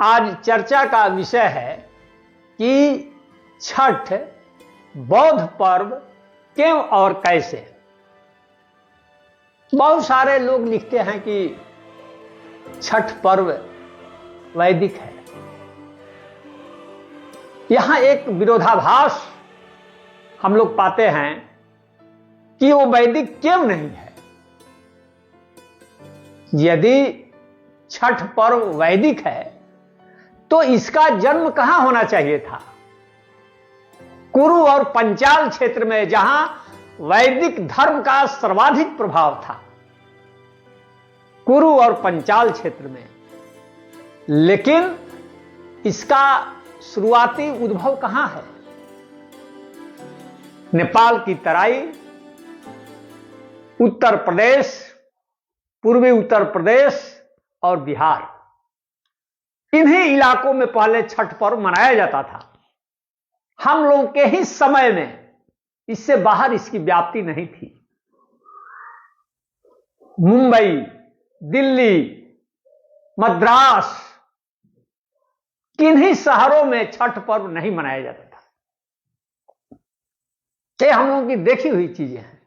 आज चर्चा का विषय है कि छठ बौद्ध पर्व क्यों और कैसे। बहुत सारे लोग लिखते हैं कि छठ पर्व वैदिक है। यहां एक विरोधाभास हम लोग पाते हैं कि वो वैदिक क्यों नहीं है। यदि छठ पर्व वैदिक है तो इसका जन्म कहां होना चाहिए था? कुरु और पंचाल क्षेत्र में, जहां वैदिक धर्म का सर्वाधिक प्रभाव था, कुरु और पंचाल क्षेत्र में। लेकिन इसका शुरुआती उद्भव कहां है? नेपाल की तराई, उत्तर प्रदेश, पूर्वी उत्तर प्रदेश और बिहार, इन्हीं इलाकों में पहले छठ पर्व मनाया जाता था। हम लोगों के ही समय में इससे बाहर इसकी व्याप्ति नहीं थी। मुंबई, दिल्ली, मद्रास, किन्हीं शहरों में छठ पर्व नहीं मनाया जाता था। ये हम लोगों की देखी हुई चीजें हैं।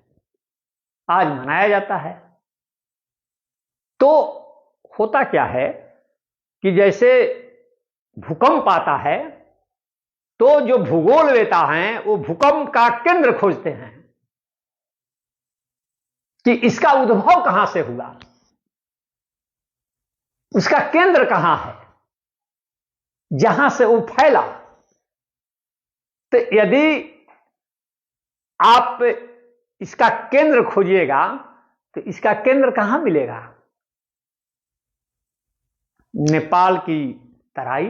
आज मनाया जाता है। तो होता क्या है कि जैसे भूकंप आता है तो जो भूगोलवेता हैं वो भूकंप का केंद्र खोजते हैं कि इसका उद्भव कहां से हुआ, उसका केंद्र कहां है, जहां से वो फैला। तो यदि आप इसका केंद्र खोजिएगा तो इसका केंद्र कहां मिलेगा? नेपाल की तराई,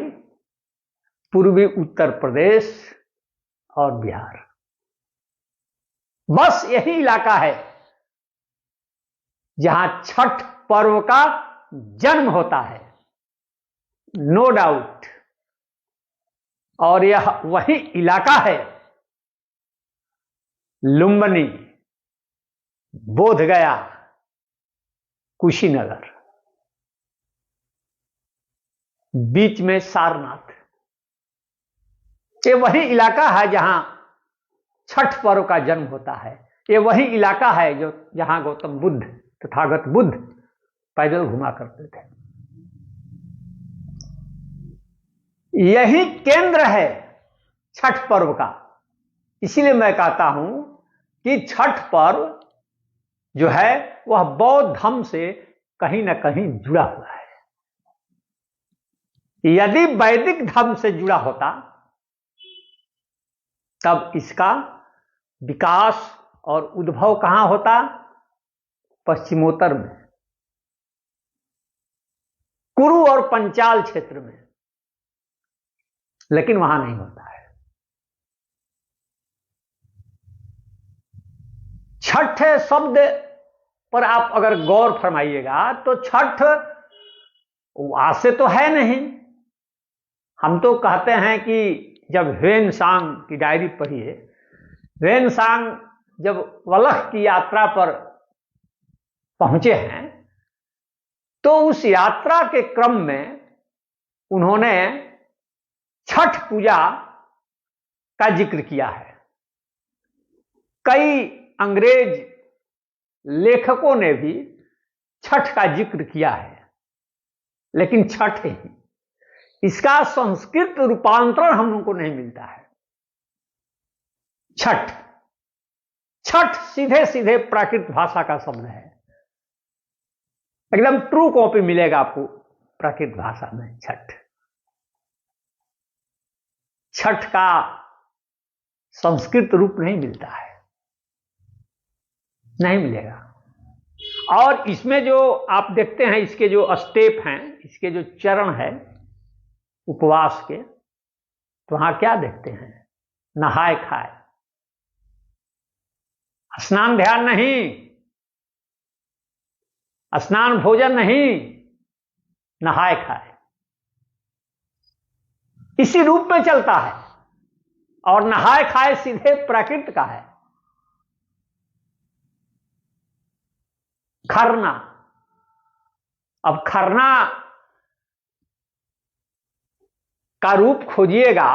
पूर्वी उत्तर प्रदेश और बिहार, बस यही इलाका है जहां छठ पर्व का जन्म होता है, नो डाउट। और यह वही इलाका है लुम्बिनी, बोधगया, कुशीनगर, बीच में सारनाथ। ये वही इलाका है जहां छठ पर्व का जन्म होता है। ये वही इलाका है जो जहां गौतम बुद्ध, तथागत बुद्ध पैदल घुमा करते थे। यही केंद्र है छठ पर्व का। इसीलिए मैं कहता हूं कि छठ पर्व जो है वह बौद्ध धर्म से कहीं ना कहीं जुड़ा हुआ है। यदि वैदिक धर्म से जुड़ा होता तब इसका विकास और उद्भव कहां होता? पश्चिमोत्तर में, कुरु और पंचाल क्षेत्र में। लेकिन वहां नहीं होता है। छठ शब्द पर आप अगर गौर फरमाइएगा तो छठ वहां से तो है नहीं। हम तो कहते हैं कि जब ह्वेन सांग की डायरी पढ़ी है, ह्वेन सांग जब वलख की यात्रा पर पहुंचे हैं तो उस यात्रा के क्रम में उन्होंने छठ पूजा का जिक्र किया है। कई अंग्रेज लेखकों ने भी छठ का जिक्र किया है, लेकिन छठ ही, इसका संस्कृत रूपांतरण हम लोगों को नहीं मिलता है। छठ, छठ सीधे सीधे प्राकृत भाषा का शब्द है। एकदम ट्रू कॉपी मिलेगा आपको प्राकृत भाषा में छठ। छठ का संस्कृत रूप नहीं मिलता है, नहीं मिलेगा। और इसमें जो आप देखते हैं, इसके जो स्टेप हैं, इसके जो चरण है उपवास के, तो वहां क्या देखते हैं? नहाए खाए, स्नान ध्यान नहीं, स्नान भोजन नहीं, नहाए खाए, इसी रूप में चलता है। और नहाए खाए सीधे प्राकृत का है। खरना, अब खरना का रूप खोजिएगा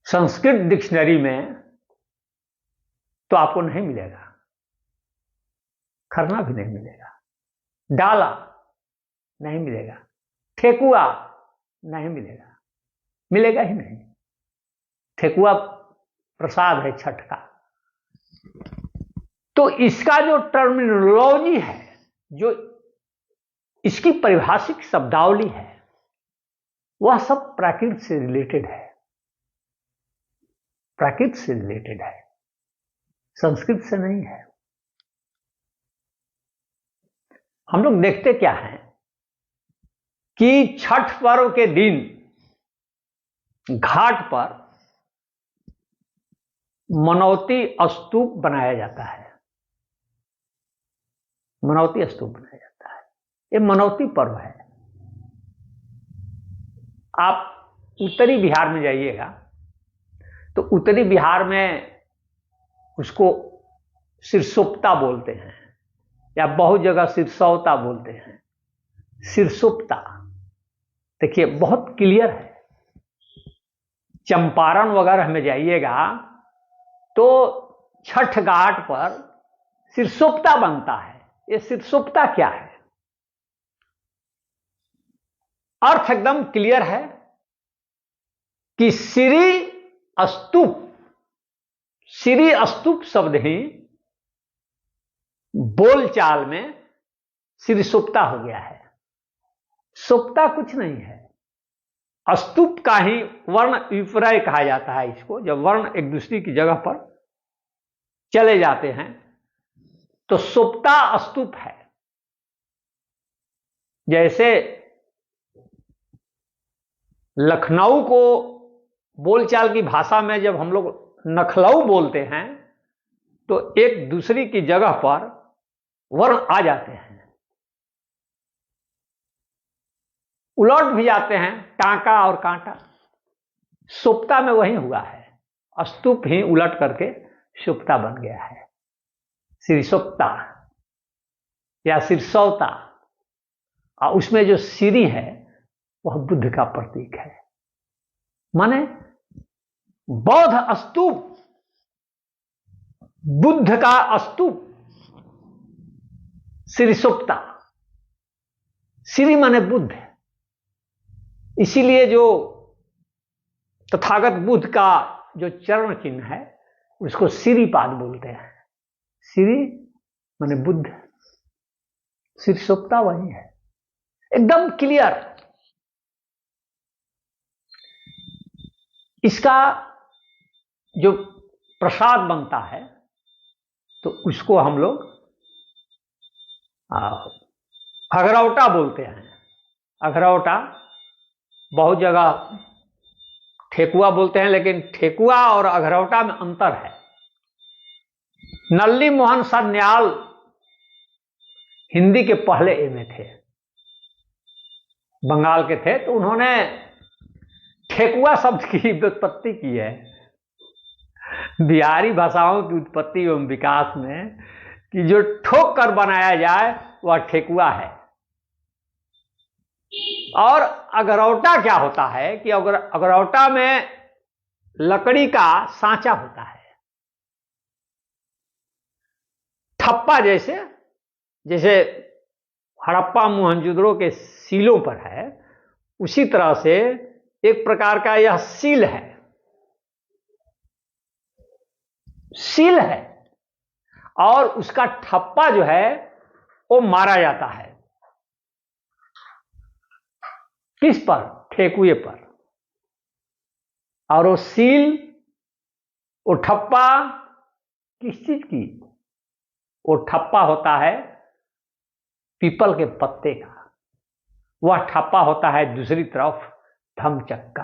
संस्कृत डिक्शनरी में तो आपको नहीं मिलेगा, खरना भी नहीं मिलेगा, डाला नहीं मिलेगा, ठेकुआ नहीं मिलेगा, मिलेगा ही नहीं। ठेकुआ प्रसाद है छठ का। तो इसका जो टर्मिनोलॉजी है, जो इसकी परिभाषिक शब्दावली है, वह सब प्राकृत से रिलेटेड है, प्राकृत से रिलेटेड है, संस्कृत से नहीं है। हम लोग देखते क्या हैं कि छठ पर्व के दिन घाट पर मनौती स्तूप बनाया जाता है, मनौती स्तूप बनाया जाता है। ये मनौती पर्व है। आप उत्तरी बिहार में जाइएगा तो उत्तरी बिहार में उसको सिरसोप्ता बोलते हैं, या बहुत जगह सिरसौता बोलते हैं। सिरसोप्ता देखिए बहुत क्लियर है। चंपारण वगैरह में जाइएगा तो छठ घाट पर सिरसोप्ता बनता है। ये सिरसोप्ता क्या है? अर्थ एकदम क्लियर है कि श्री स्तूप, श्री स्तूप शब्द ही बोलचाल में सिरसोप्ता हो गया है। सोप्ता कुछ नहीं है, स्तूप का ही वर्ण विपर्य कहा जाता है इसको। जब वर्ण एक दूसरी की जगह पर चले जाते हैं तो सोप्ता स्तूप है। जैसे लखनऊ को बोलचाल की भाषा में जब हम लोग नखलऊ बोलते हैं तो एक दूसरी की जगह पर वर्ण आ जाते हैं, उलट भी जाते हैं, टांका और कांटा। सुप्ता में वही हुआ है, स्तूप ही उलट करके सुप्ता बन गया है। सिरसोप्ता या सिरसौता, और उसमें जो सिरी है वह बुद्ध का प्रतीक है। माने बौद्ध स्तूप, बुद्ध का स्तूप, सिरसोप्ता। सिरी माने बुद्ध, इसीलिए जो तथागत बुद्ध का जो चरण चिन्ह है उसको सिरीपाद बोलते हैं। सिरी माने बुद्ध, सिरसोप्ता वही है, एकदम क्लियर। इसका जो प्रसाद बनता है तो उसको हम लोग अगरौटा बोलते हैं। अगरौटा बहुत जगह ठेकुआ बोलते हैं, लेकिन ठेकुआ और अगरौटा में अंतर है। नल्ली मोहन सन्याल हिंदी के पहले एमए थे, बंगाल के थे, तो उन्होंने ठेकुआ शब्द की व्युत्पत्ति की है। बिहारी भाषाओं की उत्पत्ति एवं विकास में कि जो ठोक कर बनाया जाए वह ठेकुआ है। और अगरौटा क्या होता है कि अगरौटा में लकड़ी का सांचा होता है, ठप्पा जैसे, जैसे हड़प्पा मोहनजोदड़ो के सीलों पर है, उसी तरह से एक प्रकार का यह सील है, सील है। और उसका ठप्पा जो है वो मारा जाता है, किस पर? ठेकुए पर। और वो सील, वो ठप्पा किस चीज की? वो ठप्पा होता है पीपल के पत्ते का, वह ठप्पा होता है दूसरी तरफ धमचक्का।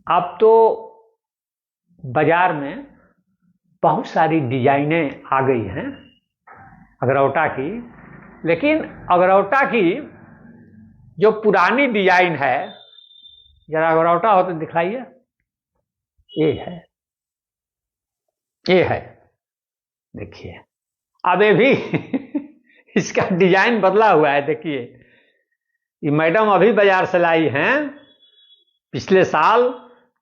अब तो बाजार में बहुत सारी डिजाइनें आ गई हैं अगरौटा की, लेकिन अगरौटा की जो पुरानी डिजाइन है, जरा अगरौटा हो तो दिखाइए, ये है, ये है, देखिए। अब ये भी इसका डिजाइन बदला हुआ है। देखिए, ये मैडम अभी बाजार से लाई हैं पिछले साल।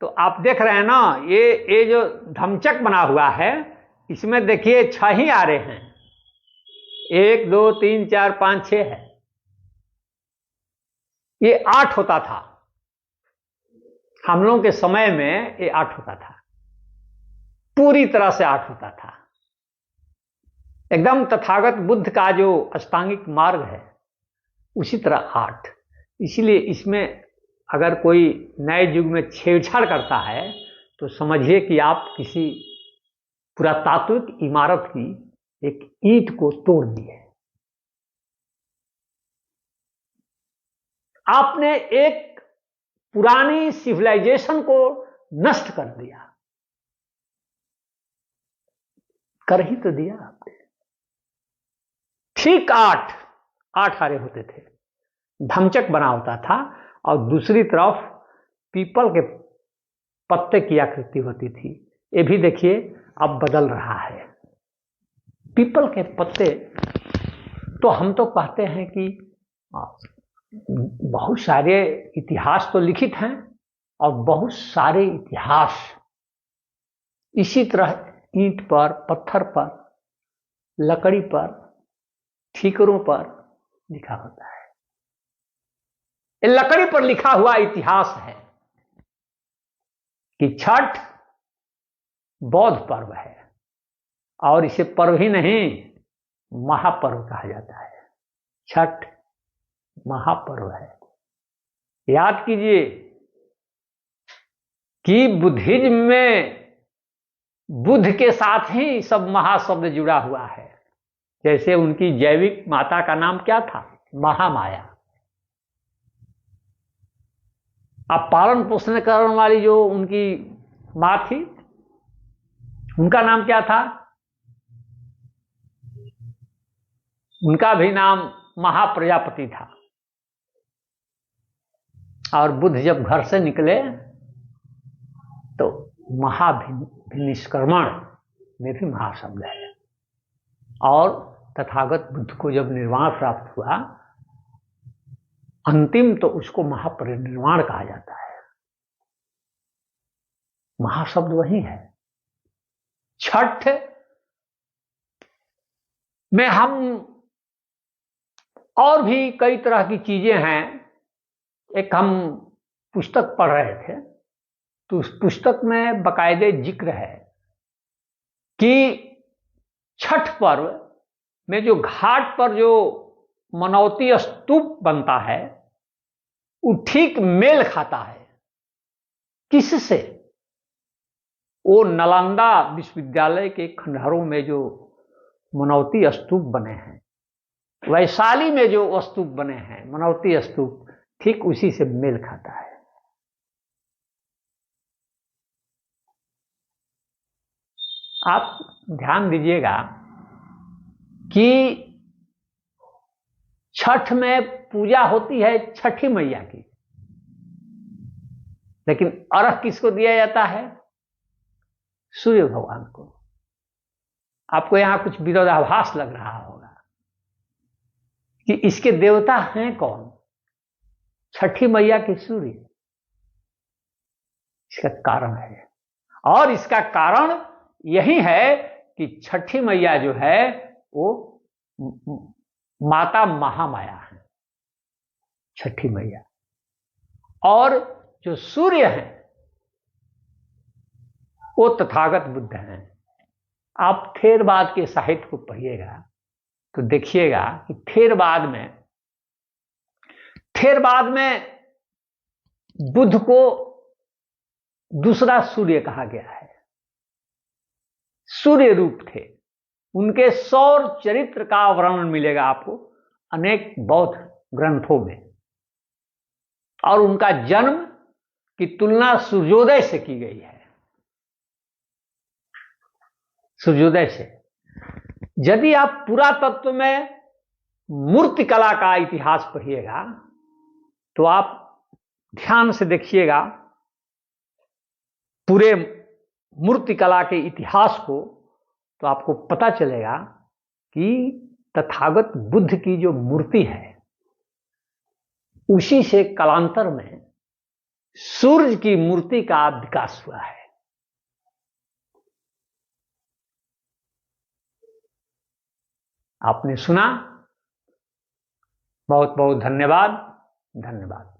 तो आप देख रहे हैं ना, ये जो धमचक बना हुआ है, इसमें देखिए 6 ही आ रहे हैं। 1 2 3 4 5 6 है। ये 8 होता था हम लोगों के समय में। ये 8 होता था, पूरी तरह से 8 होता था, एकदम तथागत बुद्ध का जो अष्टांगिक मार्ग है उसी तरह 8। इसलिए इसमें अगर कोई नए युग में छेड़छाड़ करता है तो समझिए कि आप किसी पुरातात्विक इमारत की एक ईंट को तोड़ दिए। आपने एक पुरानी सिविलाइजेशन को नष्ट कर दिया, कर ही तो दिया आपने। ठीक 8 हारे होते थे, धमचक बना होता था, और दूसरी तरफ पीपल के पत्ते की आकृति होती थी। ये भी देखिए अब बदल रहा है। पीपल के पत्ते तो हम तो कहते हैं कि बहुत सारे इतिहास तो लिखित हैं, और बहुत सारे इतिहास इसी तरह ईंट पर, पत्थर पर, लकड़ी पर, ठीकरों पर लिखा होता है। ये लकड़ी पर लिखा हुआ इतिहास है कि छठ बौद्ध पर्व है, और इसे पर्व ही नहीं महापर्व कहा जाता है। छठ महापर्व है। याद कीजिए कि बुद्धिज्म में बुद्ध के साथ ही सब महाशब्द जुड़ा हुआ है। जैसे उनकी जैविक माता का नाम क्या था? महामाया। अब पालन पोषण करने वाली जो उनकी मां थी, उनका नाम क्या था? उनका भी नाम महाप्रजापति था। और बुद्ध जब घर से निकले तो महाभिनिष्क्रमण में भी महाशब्द है। और तथागत बुद्ध को जब निर्वाण प्राप्त हुआ अंतिम, तो उसको महापरिनिर्वाण कहा जाता है। महाशब्द वही है। छठ में हम और भी कई तरह की चीजें हैं। एक हम पुस्तक पढ़ रहे थे, तो उस पुस्तक में बाकायदे जिक्र है कि छठ पर्व में जो घाट पर जो मनौती स्तूप बनता है वो ठीक मेल खाता है। किससे? वो नालंदा विश्वविद्यालय के खंडहरों में जो मनौती स्तूप बने हैं, वैशाली में जो स्तूप बने हैं मनौती स्तूप, ठीक उसी से मेल खाता है। आप ध्यान दीजिएगा कि छठ में पूजा होती है छठी मैया की, लेकिन अर्घ किसको दिया जाता है? सूर्य भगवान को। आपको यहां कुछ विरोधाभास लग रहा होगा कि इसके देवता हैं कौन? छठी मैया के सूर्य। इसका कारण है, और इसका कारण यही है कि छठी मैया जो है वो माता महामाया है, छठी मैया। और जो सूर्य हैं वो तथागत बुद्ध हैं। आप थेरवाद के साहित्य को पढ़िएगा तो देखिएगा कि थेरवाद में बुद्ध को दूसरा सूर्य कहा गया है। सूर्य रूप थे। उनके सौर चरित्र का वर्णन मिलेगा आपको अनेक बौद्ध ग्रंथों में, और उनका जन्म की तुलना सूर्योदय से की गई है। सूर्योदय से। यदि आप पुरातत्व में मूर्तिकला का इतिहास पढ़िएगा तो आप ध्यान से देखिएगा पूरे मूर्तिकला के इतिहास को, तो आपको पता चलेगा कि तथागत बुद्ध की जो मूर्ति है उसी से कालांतर में सूर्य की मूर्ति का विकास हुआ है। आपने सुना, बहुत बहुत धन्यवाद। धन्यवाद।